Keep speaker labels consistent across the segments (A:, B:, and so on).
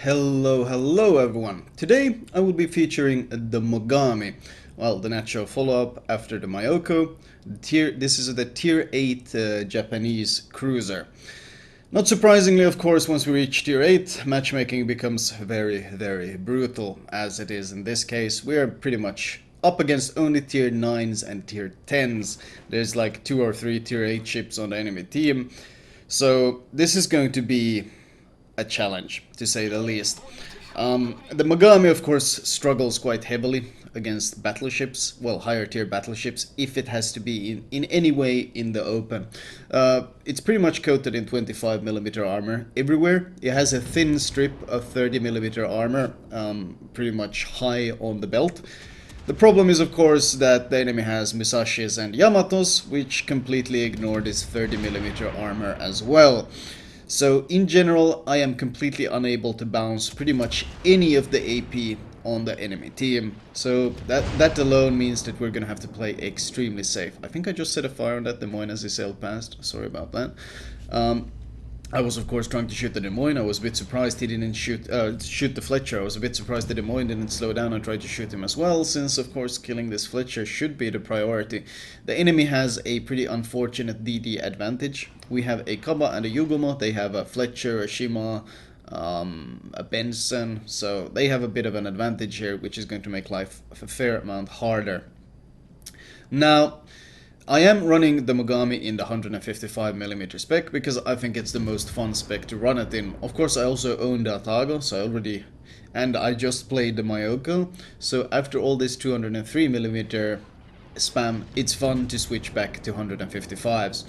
A: Hello everyone. Today I will be featuring the Mogami. Well, the natural follow-up after the Myoko. This is the tier 8 Japanese cruiser. Not surprisingly, of course, once we reach tier 8, matchmaking becomes very brutal, as it is in this case. We are pretty much up against only tier 9s and tier 10s. There's like 2 or 3 tier 8 ships on the enemy team. So this is going to be a challenge, to say the least. The Mogami, of course, struggles quite heavily against battleships, well, higher tier battleships, if it has to be in any way in the open. It's pretty much coated in 25mm armor everywhere. It has a thin strip of 30mm armor, pretty much high on the belt. The problem is, of course, that the enemy has Musashis and Yamatos, which completely ignore this 30mm armor as well. So in general, I am completely unable to bounce pretty much any of the AP on the enemy team. So that alone means that we're gonna have to play extremely safe. I think I just set a fire on that Des Moines as he sailed past. Sorry about that. I was, of course, trying to shoot the Des Moines. I was a bit surprised he didn't shoot the Fletcher. I was a bit surprised the Des Moines didn't slow down and try to shoot him as well, since, of course, killing this Fletcher should be the priority. The enemy has a pretty unfortunate DD advantage. We have a Kaba and a Yugumo. They have a Fletcher, a Shima, a Benson. So they have a bit of an advantage here, which is going to make life a fair amount harder. Now, I am running the Mogami in the 155mm spec because I think it's the most fun spec to run it in. Of course, I also own the Atago, and I just played the Myoko. So after all this 203mm spam, it's fun to switch back to 155s.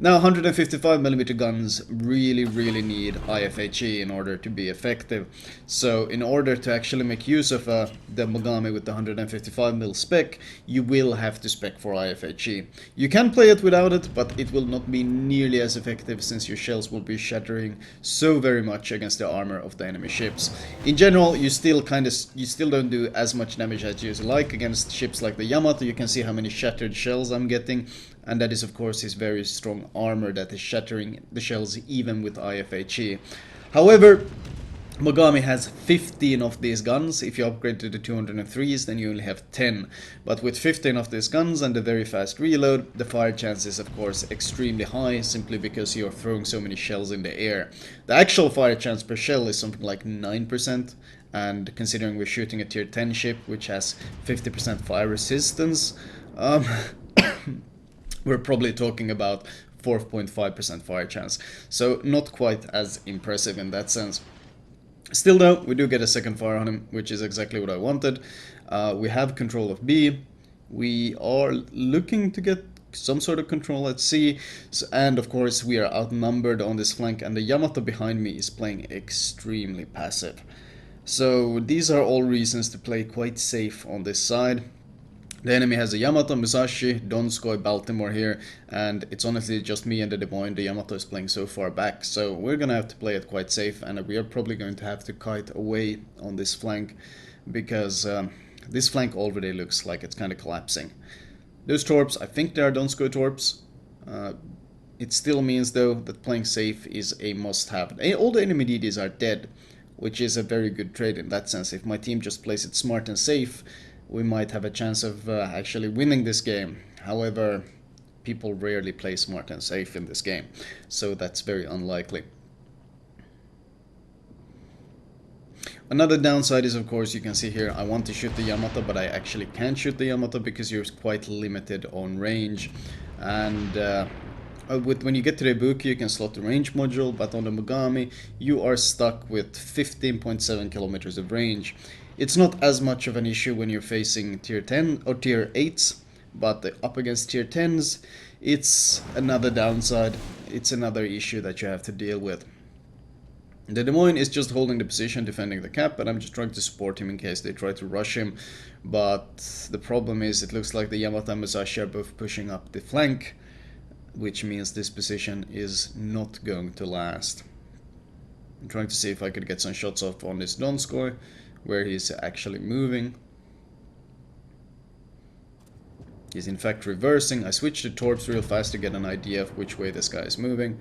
A: Now, 155mm guns really need IFHE in order to be effective. So in order to actually make use of the Mogami with the 155mm spec, you will have to spec for IFHE. You can play it without it, but it will not be nearly as effective since your shells will be shattering so very much against the armor of the enemy ships. In general, you still don't do as much damage as you like against ships like the Yamato. You can see how many shattered shells I'm getting. And that is, of course, his very strong armor that is shattering the shells even with IFHE. However, Mogami has 15 of these guns. If you upgrade to the 203s, then you only have 10. But with 15 of these guns and the very fast reload, the fire chance is, of course, extremely high, simply because you're throwing so many shells in the air. The actual fire chance per shell is something like 9%. And considering we're shooting a tier 10 ship, which has 50% fire resistance, we're probably talking about 4.5% fire chance. So not quite as impressive in that sense. Still though, we do get a second fire on him, which is exactly what I wanted. We have control of B. We are looking to get some sort of control at C. And of course we are outnumbered on this flank, and the Yamato behind me is playing extremely passive. So these are all reasons to play quite safe on this side. The enemy has a Yamato, Musashi, Donskoy, Baltimore here, and it's honestly just me and the Des Moines. The Yamato is playing so far back, so we're gonna have to play it quite safe, and we are probably going to have to kite away on this flank, because this flank already looks like it's kind of collapsing. Those torps, I think they are Donskoy torps. It still means, though, that playing safe is a must-have. All the enemy DDs are dead, which is a very good trade in that sense. If my team just plays it smart and safe, we might have a chance of actually winning this game. However, people rarely play smart and safe in this game, so that's very unlikely. Another downside is, of course, you can see here, I want to shoot the Yamato, but I actually can't shoot the Yamato because you're quite limited on range. And when you get to the Ibuki, you can slot the range module, but on the Mogami, you are stuck with 15.7 kilometers of range. It's not as much of an issue when you're facing tier 10 or tier 8s, but up against tier 10s, it's another downside. It's another issue that you have to deal with. The Des Moines is just holding the position, defending the cap, and I'm just trying to support him in case they try to rush him. But the problem is, it looks like the Yamato and Musashi are both pushing up the flank, which means this position is not going to last. I'm trying to see if I could get some shots off on this Donskoy, where he's actually moving. He's in fact reversing. I switched to torps real fast to get an idea of which way this guy is moving.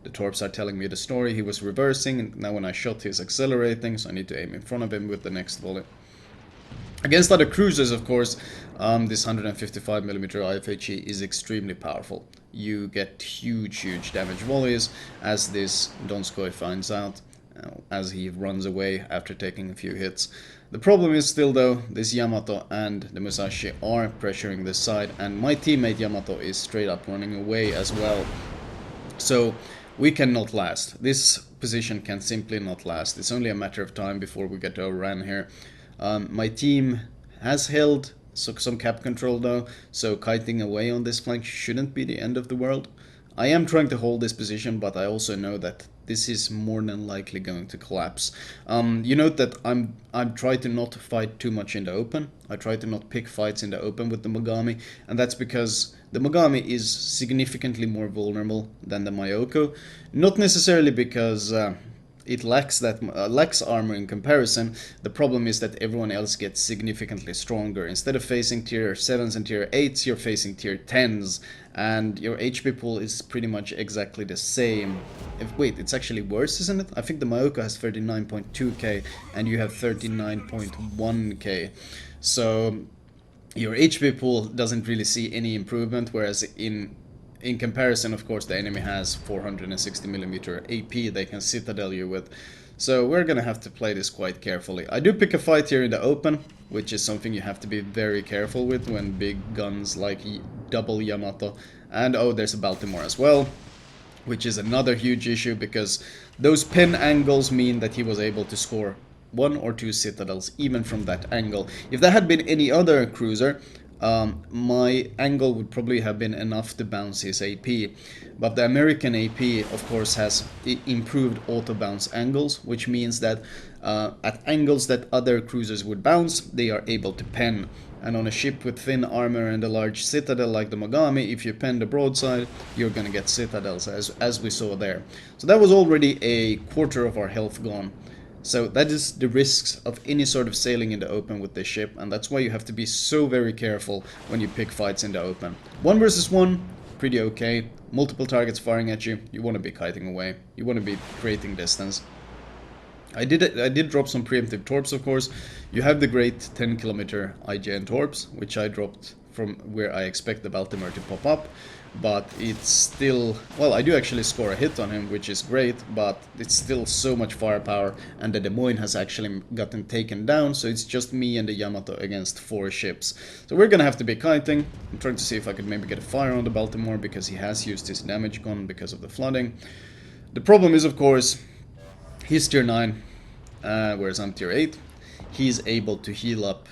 A: The torps are telling me the story. He was reversing, and now when I shot, he's accelerating, so I need to aim in front of him with the next volley. Against other cruisers, of course, this 155mm IFHE is extremely powerful. You get huge damage volleys, as this Donskoy finds out, as he runs away after taking a few hits. The problem is still, though, this Yamato and the Musashi are pressuring this side, and my teammate Yamato is straight up running away as well. So we cannot last. This position can simply not last. It's only a matter of time before we get overrun here. My team has held some cap control though, so kiting away on this flank shouldn't be the end of the world. I am trying to hold this position, but I also know that this is more than likely going to collapse. You note that I'm trying to not fight too much in the open. I try to not pick fights in the open with the Mogami, and that's because the Mogami is significantly more vulnerable than the Mayoko. Not necessarily because it lacks armor in comparison. The problem is that everyone else gets significantly stronger. Instead of facing tier 7s and tier 8s, you're facing tier 10s, and your HP pool is pretty much exactly the same. Wait, it's actually worse, isn't it? I think the Mayoko has 39.2k and you have 39.1k. So your HP pool doesn't really see any improvement, whereas in comparison, of course, the enemy has 460mm AP they can citadel you with. So we're gonna have to play this quite carefully. I do pick a fight here in the open, which is something you have to be very careful with when big guns like double Yamato, and oh, there's a Baltimore as well, which is another huge issue because those pin angles mean that he was able to score 1 or 2 citadels even from that angle. If that had been any other cruiser, my angle would probably have been enough to bounce his AP, but the American AP of course has improved auto bounce angles, which means that at angles that other cruisers would bounce, they are able to pen. And on a ship with thin armor and a large citadel like the Mogami, if you pen the broadside, you're gonna get citadels, as we saw there. So that was already a quarter of our health gone. So that is the risks of any sort of sailing in the open with this ship, and that's why you have to be so very careful when you pick fights in the open. 1 versus 1, pretty okay. Multiple targets firing at you, you want to be kiting away. You want to be creating distance. I did drop some preemptive torps, of course. You have the great 10km IGN torps, which I dropped from where I expect the Baltimore to pop up. But it's still, well, I do actually score a hit on him, which is great, but it's still so much firepower, and the Des Moines has actually gotten taken down, so it's just me and the Yamato against 4 ships. So we're gonna have to be kiting. I'm trying to see if I could maybe get a fire on the Baltimore, because he has used his damage gun because of the flooding. The problem is, of course, he's tier 9, whereas I'm tier 8. He's able to heal up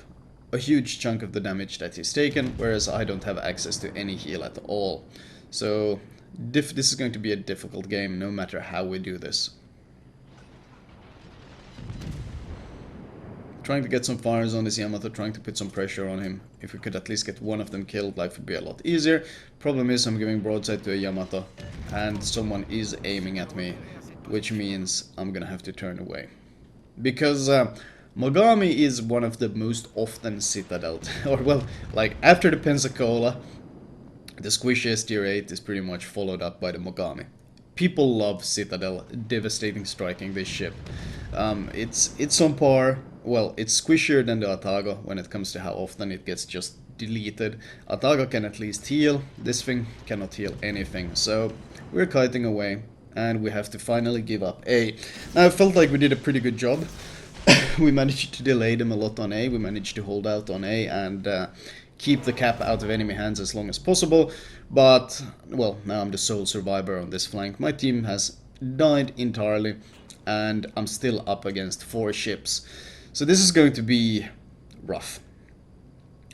A: a huge chunk of the damage that he's taken, whereas I don't have access to any heal at all. So this is going to be a difficult game, no matter how we do this. Trying to get some fires on this Yamato, trying to put some pressure on him. If we could at least get one of them killed, life would be a lot easier. Problem is, I'm giving broadside to a Yamato, and someone is aiming at me, which means I'm gonna have to turn away. Because Mogami is one of the most often citadeled, or well, like after the Pensacola, the squishiest tier 8 is pretty much followed up by the Mogami. People love Citadel devastating striking this ship. It's on par, well, it's squishier than the Atago when it comes to how often it gets just deleted. Atago can at least heal, this thing cannot heal anything, so we're kiting away, and we have to finally give up A. Now, I felt like we did a pretty good job. We managed to delay them a lot on A, we managed to hold out on A and keep the cap out of enemy hands as long as possible, but, well, now I'm the sole survivor on this flank. My team has died entirely, and I'm still up against 4 ships. So this is going to be rough.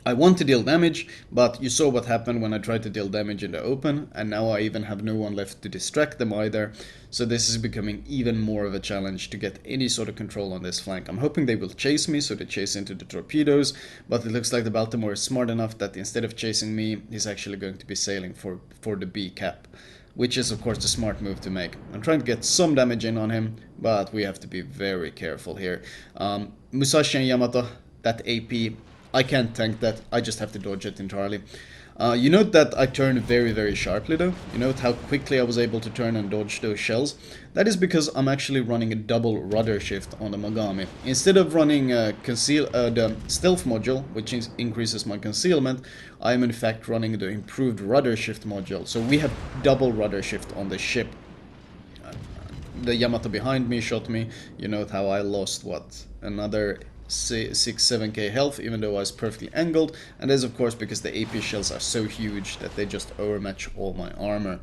A: I want to deal damage, but you saw what happened when I tried to deal damage in the open, and now I even have no one left to distract them either, so this is becoming even more of a challenge to get any sort of control on this flank. I'm hoping they will chase me, so they chase into the torpedoes, but it looks like the Baltimore is smart enough that instead of chasing me, he's actually going to be sailing for the B cap, which is of course the smart move to make. I'm trying to get some damage in on him, but we have to be very careful here. Musashi and Yamato, that AP, I can't tank that, I just have to dodge it entirely. You note that I turned very, very sharply though. You note how quickly I was able to turn and dodge those shells. That is because I'm actually running a double rudder shift on the Mogami. Instead of running the stealth module, which increases my concealment, I am in fact running the improved rudder shift module. So we have double rudder shift on the ship. The Yamato behind me shot me. You note how I lost, what, another 6-7k health, even though I was perfectly angled, and that is of course because the AP shells are so huge that they just overmatch all my armor.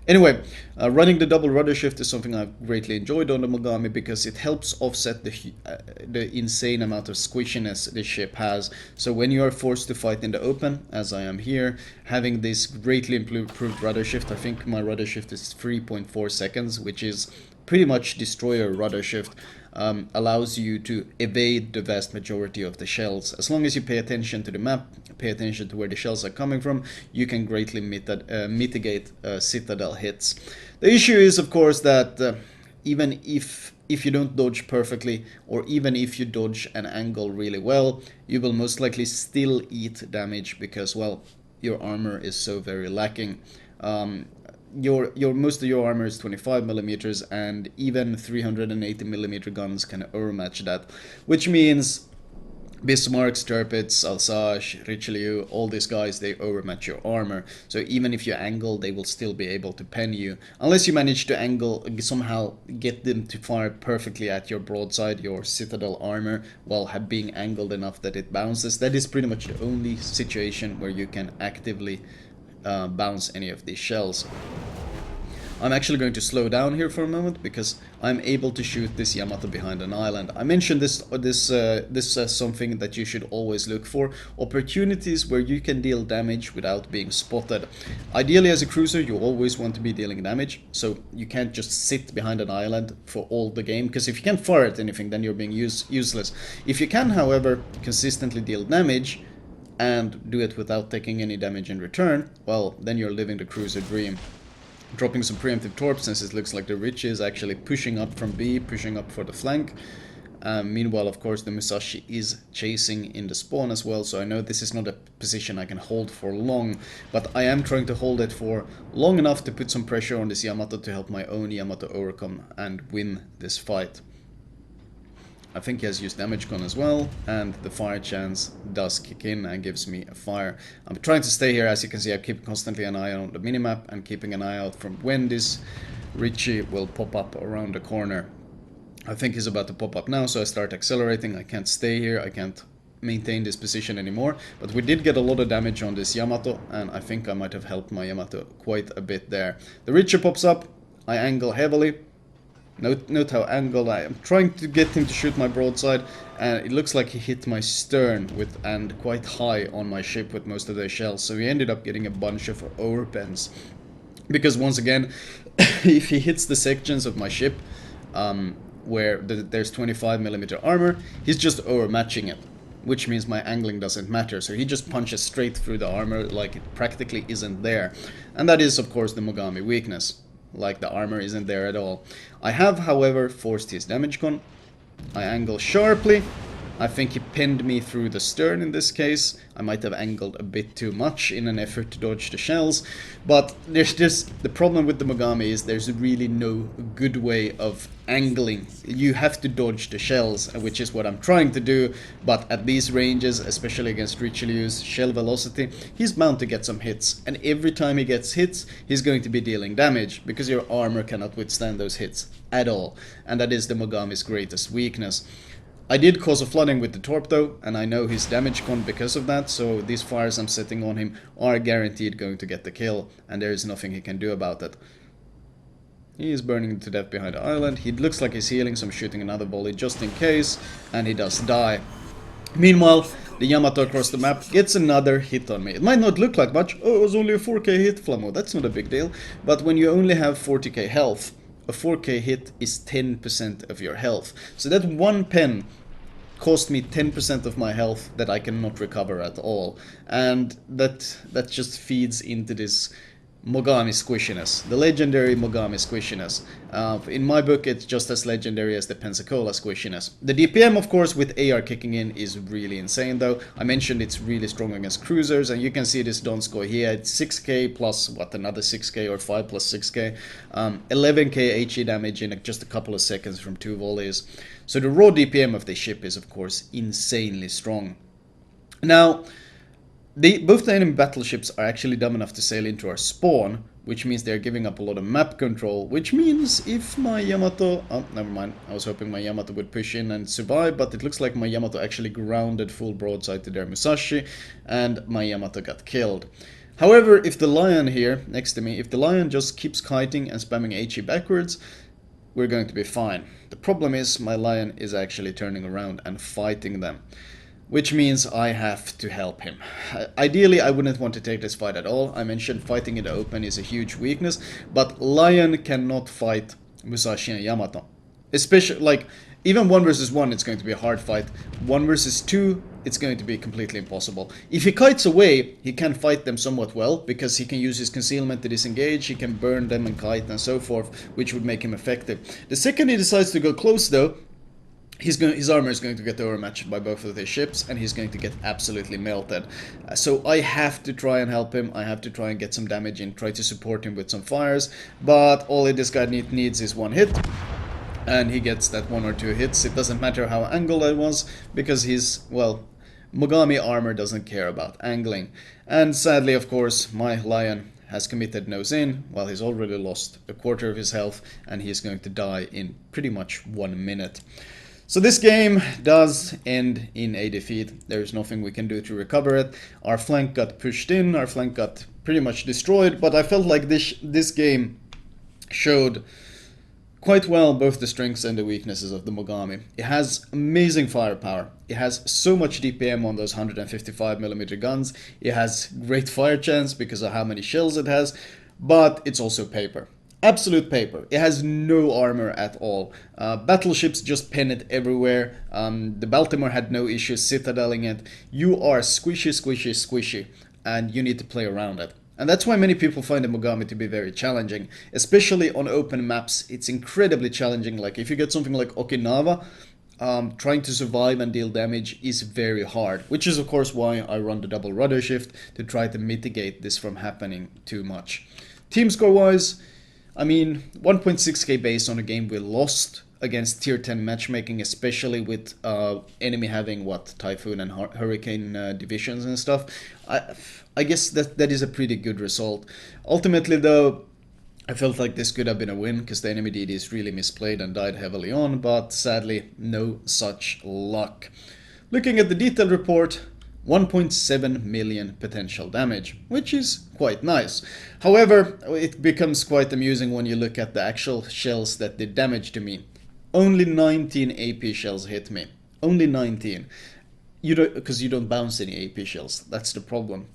A: Anyway, running the double rudder shift is something I've greatly enjoyed on the Mogami because it helps offset the insane amount of squishiness the ship has. So when you are forced to fight in the open, as I am here, having this greatly improved rudder shift, I think my rudder shift is 3.4 seconds, which is pretty much destroyer rudder shift, allows you to evade the vast majority of the shells. As long as you pay attention to the map, pay attention to where the shells are coming from, you can greatly mitigate citadel hits. The issue is, of course, that even if you don't dodge perfectly, or even if you dodge an angle really well, you will most likely still eat damage because, well, your armor is so very lacking. Your most of your armor is 25 millimeters, and even 380 millimeter guns can overmatch that, which means Bismarck, Stirpitz, Alsace, Richelieu, all these guys, they overmatch your armor. So even if you angle, they will still be able to pen you. Unless you manage to angle, somehow get them to fire perfectly at your broadside, your citadel armor, while being angled enough that it bounces. That is pretty much the only situation where you can actively bounce any of these shells. I'm actually going to slow down here for a moment because I'm able to shoot this Yamato behind an island. I mentioned this as something that you should always look for. Opportunities where you can deal damage without being spotted. Ideally, as a cruiser, you always want to be dealing damage, so you can't just sit behind an island for all the game, because if you can't fire at anything, then you're being useless. If you can, however, consistently deal damage and do it without taking any damage in return, well, then you're living the cruiser dream. Dropping some preemptive torp since it looks like the Richie is actually pushing up from B, pushing up for the flank. Meanwhile, of course, the Musashi is chasing in the spawn as well, so I know this is not a position I can hold for long, but I am trying to hold it for long enough to put some pressure on this Yamato to help my own Yamato overcome and win this fight. I think he has used damage gun as well, and the fire chance does kick in and gives me a fire. I'm trying to stay here. As you can see, I keep constantly an eye on the minimap and keeping an eye out from when this Richie will pop up around the corner. I think he's about to pop up now, so I start accelerating. I can't stay here, I can't maintain this position anymore, but we did get a lot of damage on this Yamato, and I think I might have helped my Yamato quite a bit there. The Richie pops up, I angle heavily. Note how angled I am. Trying to get him to shoot my broadside, and it looks like he hit my stern and quite high on my ship with most of those shells, so he ended up getting a bunch of overpens. Because once again, if he hits the sections of my ship where there's 25mm armor, he's just overmatching it, which means my angling doesn't matter, so he just punches straight through the armor like it practically isn't there. And that is, of course, the Mogami weakness. Like the armor isn't there at all. I have, however, forced his damage con. I angle sharply. I think he pinned me through the stern in this case. I might have angled a bit too much in an effort to dodge the shells, but there's just the problem with the Mogami is there's really no good way of angling. You have to dodge the shells, which is what I'm trying to do, but at these ranges, especially against Richelieu's shell velocity, he's bound to get some hits, and every time he gets hits, he's going to be dealing damage, because your armor cannot withstand those hits at all, and that is the Mogami's greatest weakness. I did cause a flooding with the torp though, and I know his damage con because of that, so these fires I'm setting on him are guaranteed going to get the kill, and there is nothing he can do about it. He is burning to death behind the island. He looks like he's healing, so I'm shooting another volley just in case, and he does die. Meanwhile, the Yamato across the map gets another hit on me. It might not look like much. Oh, it was only a 4k hit, Flamu. That's not a big deal. But when you only have 40k health, a 4k hit is 10% of your health. So that one pen cost me 10% of my health that I cannot recover at all. And that just feeds into this Mogami squishiness, the legendary Mogami squishiness. In my book, it's just as legendary as the Pensacola squishiness. The DPM, of course, with AR kicking in is really insane, though. I mentioned it's really strong against cruisers, and you can see this Donskoy here. It's 6k plus, what, another 6k or 5 plus 6k. 11k HE damage in just a couple of seconds from 2 volleys. So the raw DPM of the ship is, of course, insanely strong. Now, both the enemy battleships are actually dumb enough to sail into our spawn, which means they're giving up a lot of map control, which means if my Yamato... Oh, never mind. I was hoping my Yamato would push in and survive, but it looks like my Yamato actually grounded full broadside to their Musashi, and my Yamato got killed. However, if the Lion here, next to me, if the Lion just keeps kiting and spamming HE backwards, we're going to be fine. The problem is my Lion is actually turning around and fighting them, which means I have to help him. Ideally, I wouldn't want to take this fight at all. I mentioned fighting in the open is a huge weakness, but Lion cannot fight Musashi and Yamato. Especially, like, even 1 versus 1, it's going to be a hard fight. 1 versus 2, it's going to be completely impossible. If he kites away, he can fight them somewhat well, because he can use his concealment to disengage, he can burn them and kite and so forth, which would make him effective. The second he decides to go close, though, his armor is going to get overmatched by both of their ships, and he's going to get absolutely melted. So I have to try and help him. I have to try and get some damage in, try to support him with some fires. But all this guy needs is 1 hit, and he gets that 1 or 2 hits. It doesn't matter how angled I was, because he's, well, Mogami armor doesn't care about angling. And sadly, of course, my Lion has committed nose in, while he's already lost a quarter of his health, and he's going to die in pretty much 1 minute. So this game does end in a defeat. There's nothing we can do to recover it. Our flank got pushed in, our flank got pretty much destroyed, but I felt like this game showed quite well both the strengths and the weaknesses of the Mogami. It has amazing firepower. It has so much DPM on those 155mm guns. It has great fire chance because of how many shells it has, but it's also paper. Absolute paper. It has no armor at all. Battleships just pen it everywhere. The Baltimore had no issues citadeling it. You are squishy, squishy, squishy, and you need to play around it. And that's why many people find the Mogami to be very challenging. Especially on open maps, it's incredibly challenging. Like if you get something like Okinawa, trying to survive and deal damage is very hard. Which is of course why I run the double rudder shift, to try to mitigate this from happening too much. Team score wise, I mean, 1.6k base on a game we lost against tier 10 matchmaking, especially with enemy having, what, Typhoon and Hurricane divisions and stuff. I guess that is a pretty good result. Ultimately, though, I felt like this could have been a win, because the enemy DD is really misplayed and died heavily on, but sadly, no such luck. Looking at the detailed report, 1.7 million potential damage, which is quite nice. However, it becomes quite amusing when you look at the actual shells that did damage to me. Only 19 AP shells hit me. Only 19. Because you don't bounce any AP shells. That's the problem.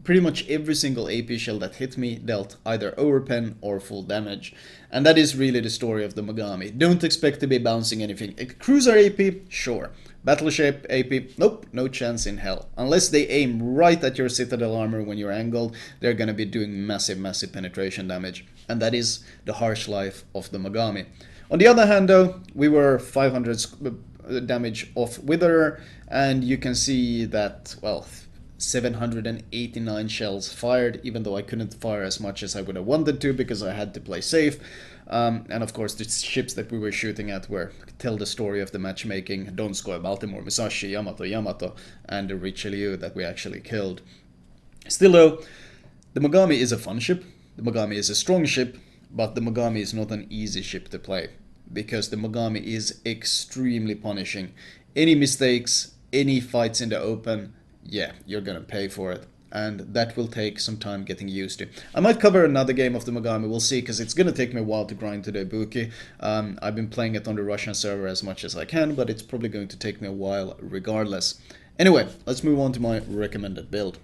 A: Pretty much every single AP shell that hit me dealt either overpen or full damage. And that is really the story of the Mogami. Don't expect to be bouncing anything. A cruiser AP, sure. Battleship AP, nope, no chance in hell. Unless they aim right at your citadel armor when you're angled, they're gonna be doing massive, massive penetration damage. And that is the harsh life of the Mogami. On the other hand, though, we were 500 damage off Witherer, and you can see that, well, 789 shells fired, even though I couldn't fire as much as I would have wanted to because I had to play safe. And of course the ships that we were shooting at were tell the story of the matchmaking: Donskoy, Baltimore, Musashi, Yamato, and the Richelieu that we actually killed. Still though, the Mogami is a fun ship, the Mogami is a strong ship, but the Mogami is not an easy ship to play, because the Mogami is extremely punishing. Any mistakes, any fights in the open, yeah, you're gonna pay for it. And that will take some time getting used to. I might cover another game of the Mogami, we'll see, because it's gonna take me a while to grind to the Ibuki. I've been playing it on the Russian server as much as I can, but it's probably going to take me a while regardless. Anyway, let's move on to my recommended build.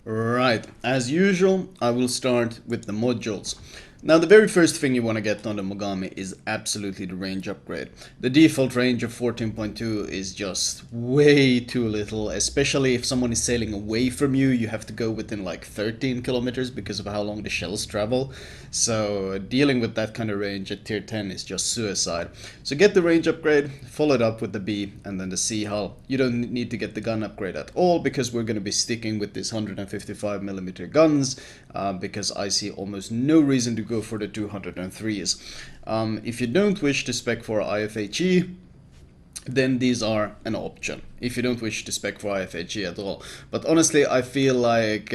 A: Right, as usual, I will start with the modules. Now, the very first thing you want to get on the Mogami is absolutely the range upgrade. The default range of 14.2 is just way too little, especially if someone is sailing away from you. You have to go within like 13 kilometers because of how long the shells travel. So dealing with that kind of range at tier 10 is just suicide. So get the range upgrade, follow it up with the B and then the C hull. You don't need to get the gun upgrade at all because we're going to be sticking with these 155mm guns because I see almost no reason to go for the 203s. If you don't wish to spec for IFHE, then these are an option if you don't wish to spec for IFHE at all. But honestly, I feel like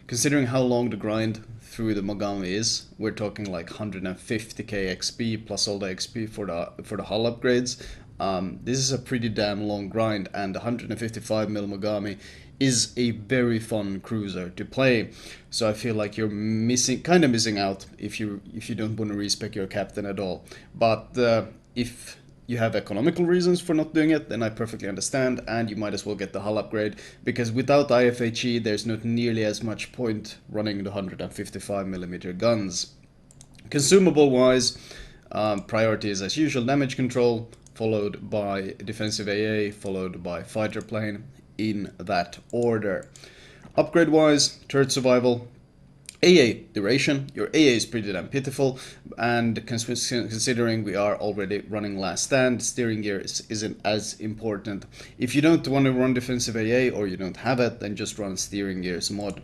A: considering how long the grind through the Mogami is, we're talking like 150k XP plus all the XP for the hull upgrades. This is a pretty damn long grind, and 155mm Mogami is a very fun cruiser to play. So I feel like you're kind of missing out if you don't want to respec your captain at all. But if you have economical reasons for not doing it, then I perfectly understand, and you might as well get the hull upgrade, because without IFHE there's not nearly as much point running the 155mm guns. Consumable wise, priority is as usual damage control, followed by defensive AA, followed by fighter plane, in that order. Upgrade wise, turret survival, AA duration. Your AA is pretty damn pitiful, and considering we are already running last stand, steering gear isn't as important. If you don't want to run defensive AA or you don't have it, then just run steering gears mod.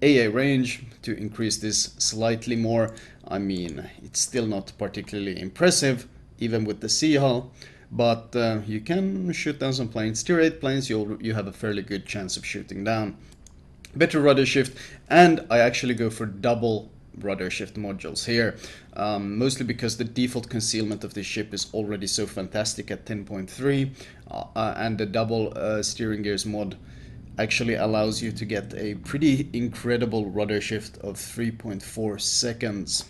A: AA range, to increase this slightly more. I mean, it's still not particularly impressive, even with the C hull, but you can shoot down some planes. Tier 8 planes you have a fairly good chance of shooting down. Better rudder shift, and I actually go for double rudder shift modules here, mostly because the default concealment of this ship is already so fantastic at 10.3, and the double steering gears mod actually allows you to get a pretty incredible rudder shift of 3.4 seconds.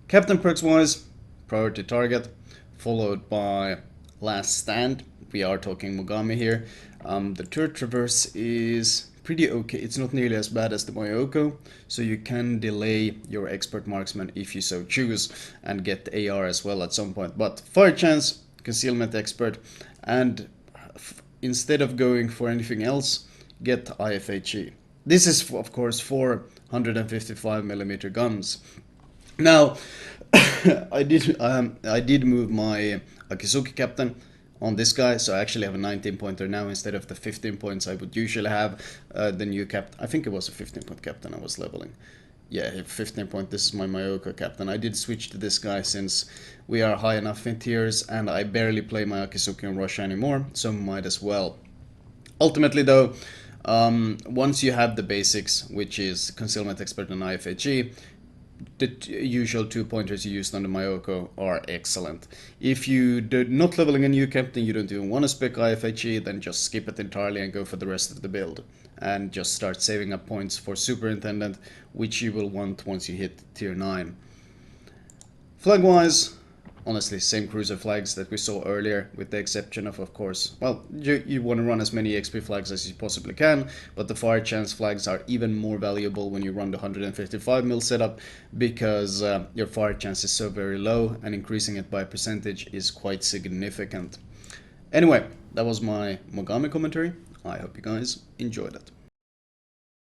A: Captain perks wise, priority target, followed by last stand. We are talking Mogami here. The turret traverse is pretty okay. It's not nearly as bad as the Mayoko, so you can delay your expert marksman if you so choose and get AR as well at some point. But fire chance, concealment expert, and instead of going for anything else, get IFHE. This is of course for 155mm guns. Now, I did move my Akizuki captain on this guy, so I actually have a 19 pointer now instead of the 15 points I would usually have. The new captain, I think it was a 15 point captain I was leveling. Yeah, 15 point, this is my Mayoko captain. I did switch to this guy since we are high enough in tiers and I barely play my Akizuki on Russia anymore, so might as well. Ultimately though, once you have the basics, which is concealment expert and IFHE, the usual 2 pointers you used on the Mayoko are excellent. If you do not leveling a new captain, you don't even want to spec IFHE, then just skip it entirely and go for the rest of the build. And just start saving up points for Superintendent, which you will want once you hit tier 9. Flag wise, honestly, same cruiser flags that we saw earlier, with the exception of course, well, you want to run as many XP flags as you possibly can, but the fire chance flags are even more valuable when you run the 155mm setup, because your fire chance is so very low, and increasing it by a percentage is quite significant. Anyway, that was my Mogami commentary. I hope you guys enjoyed it.